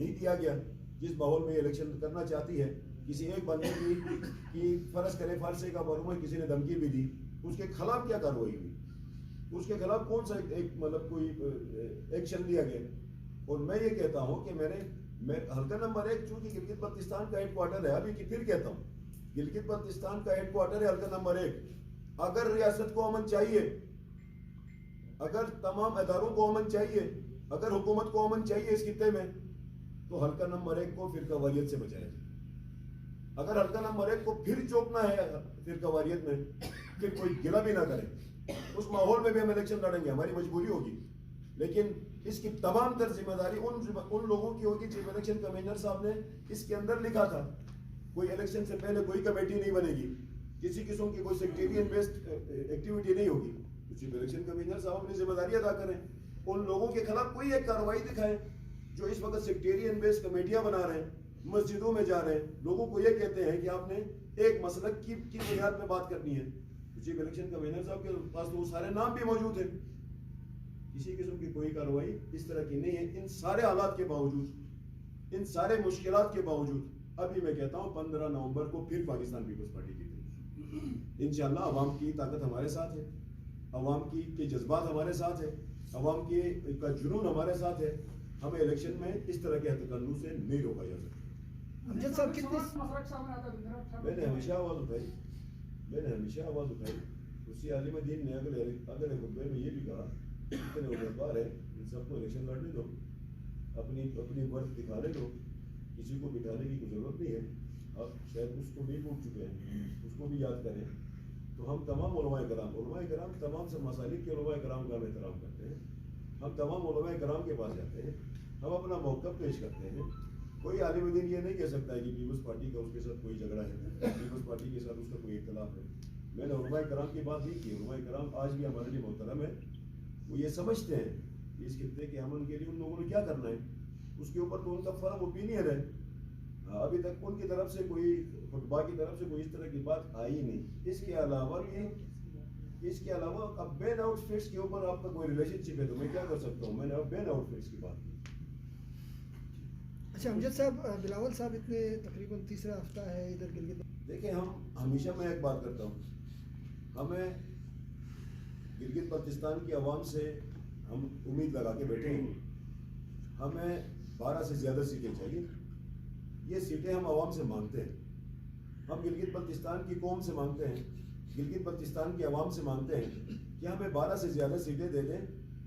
نہیں دیا گیا. جس ماحول میں الیکشن کرنا چاہتی ہے, کسی ایک بندے کی فرض کرے فارسی کا معلوم ہے کسی نے دھمکی بھی دی, اس کے خلاف کیا کارروائی ہوئی, اس کے خلاف کون سا ایک مطلب کوئی ایکشن لیا گیا. اور میں یہ کہتا ہوں کہ میں حلقہ نمبر 1 چونکہ گلگت بلتستان کا ہیڈ کوارٹر ہے, ابھی پھر کہتا ہوں گلگت بلتستان کا ہیڈ کوارٹر ہے حلقہ نمبر 1. اگر ریاست کو امن چاہیے, اگر تمام اداروں کو امن چاہیے, اگر حکومت کو امن چاہیے اس خطے میں, تو حلقہ نمبر 1 کو فرقہ واریت سے بچایا جائے. اگر حلقہ نمبر 1 کو پھر چوکنا ہے فرقہ واریت میں, پھر کوئی گلہ بھی نہ کرے. اس ماحول میں بھی ہم الیکشن لڑیں گے, ہماری مجبوری ہوگی, لیکن اس کی تمام تر ذمہ داری ان لوگوں کی ہوگی. چیف الیکشن کمشنر صاحب نے اس کے اندر لکھا تھا کوئی الیکشن سے پہلے کوئی کمیٹی نہیں بنے گی, کسی قسم کی کوئی سیکٹیرین بیسڈ ایکٹیویٹی نہیں ہوگی. چیف الیکشن کمشنر صاحب اپنی ذمہ داری ادا کریں, ان لوگوں کے خلاف کوئی ایک کارروائی دکھائیں جو اس وقت سیکٹیرین بیسڈ کمیٹیاں بنا رہے ہیں, مسجدوں میں جا رہے ہیں, لوگوں کو یہ کہتے ہیں کہ آپ نے ایک مسلک کی بنیاد میں بات کرنی ہے. چیف الیکشن کمشنر صاحب کے پاس تو وہ سارے نام بھی موجود ہیں. کسی قسم کی کوئی کارروائی اس طرح کی نہیں ہے. ان سارے حالات کے باوجود, ان سارے مشکلات کے باوجود, ابھی میں کہتا ہوں 15 نومبر کو پھر پاکستان پیپلز پارٹی جیتے گی انشاءاللہ. عوام کی طاقت ہمارے ساتھ ہے, عوام کے جذبات ہمارے ساتھ ہے, عوام کا جنون ہمارے ساتھ ہے. ہمیں الیکشن میں اس طرح کے ہتھکنڈوں سے نہیں روکا جا سکتا. میں نے ہمیشہ آواز اٹھائی. اسی عالم دین نے اگلے خطبے میں یہ بھی کہا اتنے امیدوار ہیں, ان سب کو الیکشن لڑنے دو, اپنی ورد دکھانے دو, کسی کو بٹھانے کی کوئی ضرورت نہیں ہے. اب شاید اس کو بھی بھول چکے ہیں, اس کو بھی یاد کریں. تو ہم تمام علماء کرام تمام سے مسالک کے علماء کرام کا ہم احترام کرتے ہیں. ہم تمام علماء کرام کے پاس جاتے ہیں, ہم اپنا موقف پیش کرتے ہیں. کوئی عالم دین یہ نہیں کہہ سکتا ہے کہ پیپلز پارٹی کا اس کے ساتھ کوئی جھگڑا ہے, پیپلز پارٹی کے ساتھ اس کا کوئی اختلاف ہے. میں نے علماء کرام کی بات نہیں کی. علماء کرام آج بھی ہمارے لیے محترم ہے. وہ یہ سمجھتے ہیں کہ اس خطے کے امن کے لیے ان لوگوں نے کیا کرنا ہے, اس کے اوپر تو ان کا فرم اوپینین ہے. ابھی تک ان کی طرف سے کوئی خطبہ کی طرف سے کوئی اس طرح کی بات آئی نہیں. اس کے علاوہ اب بین آؤٹ فٹس کے اوپر آپ کا کوئی ریلیشن شپ ہے تو میں کیا کر سکتا ہوں. میں نے اب بین آؤٹ فٹس کی بات کی. اچھا امجد صاحب, بلاول صاحب اتنے تقریباً تیسرا ہفتہ ہے ادھر گلگت. دیکھیں ہم ہمیشہ میں ایک بات کرتا ہوں, ہمیں گلگت بلتستان کی عوام سے ہم امید لگا کے بیٹھے ہیں. ہمیں 12 سے زیادہ سیٹیں چاہیے. یہ سیٹیں ہم عوام سے مانگتے ہیں. ہم گلگت بلتستان کی قوم سے مانگتے ہیں, گلگت بلتستان کی عوام سے مانگتے ہیں کہ ہمیں 12 سے زیادہ سیٹیں دے دیں,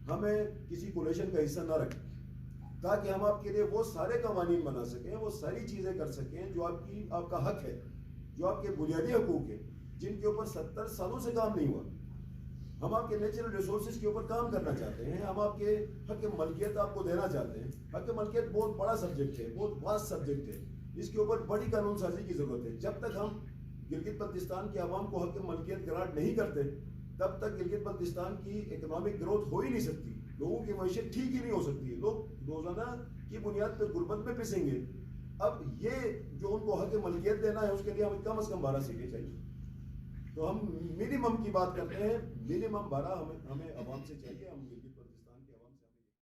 ہمیں کسی کولیشن کا حصہ نہ رکھیں, تاکہ ہم آپ کے لیے وہ سارے قوانین بنا سکیں, وہ ساری چیزیں کر سکیں جو آپ کا حق ہے, جو آپ کے بنیادی حقوق ہیں, جن کے اوپر 70 سالوں سے کام نہیں ہوا. ہم آپ کے نیچرل ریسورسز کے اوپر کام کرنا چاہتے ہیں. ہم آپ کے حق ملکیت آپ کو دینا چاہتے ہیں. حق ملکیت بہت بڑا سبجیکٹ ہے, بہت واسٹ سبجیکٹ ہے. اس کے اوپر بڑی قانون سازی کی ضرورت ہے. جب تک ہم گلگت بلتستان کے عوام کو حق ملکیت گرانٹ نہیں کرتے, تب تک گلگت بلتستان کی اکنامک گروتھ ہو ہی نہیں سکتی. لوگوں کی معیشت ٹھیک ہی نہیں ہو سکتی. لوگ روزانہ کی بنیاد پہ غربت میں پسیں گے. اب یہ جو ان کو حق ملکیت دینا ہے, اس کے لیے ہمیں کم از کم 12 سیٹیں چاہیے. تو ہم منیمم کی بات کرتے ہیں, منیمم 12 ہمیں عوام سے چاہیے. ہم